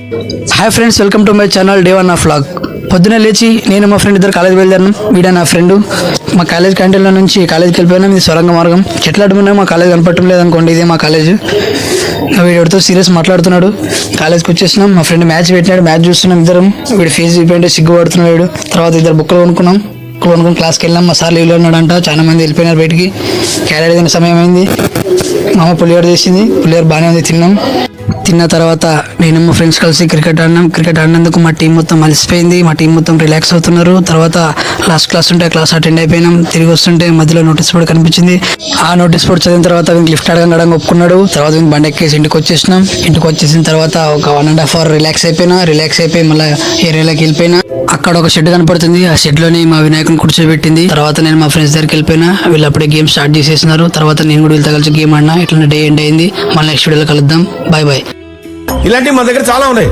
Hi friends, welcome to my channel day one of vlog. పొద్దున లేచి నేను మా ఫ్రెండ్ ఇద్దరు కాలేజ్ బయలుదేరినాం. వీడ నా ఫ్రెండ్ మా కాలేజ్ క్యాంటీన్లో నుంచి కాలేజ్కి వెళ్ళిపోయినాం. ఇది సొరంగ మార్గం, చెట్లు అడ్డుకున్నాయి. మా కాలేజ్ కనపడటం లేదనుకోండి, ఇదే మా కాలేజ్. వీడితో సీరియస్ మాట్లాడుతున్నాడు. కాలేజ్కి వచ్చేసినాం. మా ఫ్రెండ్ మ్యాచ్ పెట్టినాడు, మ్యాచ్ చూస్తున్నాం ఇద్దరం. వీడు ఫేస్ చూపించే సిగ్గుపడుతున్నాడు. తర్వాత ఇద్దరు బుక్కలు కొనుక్కున్నాం. క్లాస్కి వెళ్ళాం. మా సార్ లీవ్లో ఉన్నాడంట. చాలా మంది వెళ్ళిపోయినారు బయటికి. క్యారెట్ తినే సమయం అయింది. మా అమ్మ పులిహోర చేసింది. పులిహోర బాగానే ఉంది, తిన్నాం. తిన్న తర్వాత నేను మా ఫ్రెండ్స్ కలిసి క్రికెట్ ఆడినాం. క్రికెట్ ఆడినందుకు మా టీం మొత్తం అలసిపోయింది. మా టీం మొత్తం రిలాక్స్ అవుతున్నారు. తర్వాత లాస్ట్ క్లాస్ ఉంటే క్లాస్ అటెండ్ అయిపోయినాం. తిరిగి వస్తుంటే మధ్యలో నోటీస్ బోర్డు కనిపించింది. ఆ నోటీస్ బోర్డు చదివిన తర్వాత లిఫ్ట్ అడగడం ఒప్పుకున్నాడు. తర్వాత బండి ఎక్కేసి ఇంటికి వచ్చేసినాం. ఇంటికి వచ్చేసిన తర్వాత ఒక 1.5 hour రిలాక్స్ అయిపోయి మళ్ళీ ఏరియాలోకి వెళ్ళిపోయినా. అక్కడ ఒక షెడ్ కనపడుతుంది. ఆ షెడ్ లోని మా వినాయకుని కూర్చోబెట్టింది. తర్వాత నేను మా ఫ్రెండ్స్ దగ్గరికి వెళ్ళిపోయినా. వీళ్ళు అప్పుడే గేమ్ స్టార్ట్ చేసేసినారు. తర్వాత నేను కూడా వీళ్ళతో కలిసి గేమ్ ఆడినా. ఇట్లా డే ఎండ్ అయింది. మళ్ళీ నెక్స్ట్ వీడియోలో కలుద్దాం. Bye bye. ఇలాంటివి మా దగ్గర చాలా ఉన్నాయి.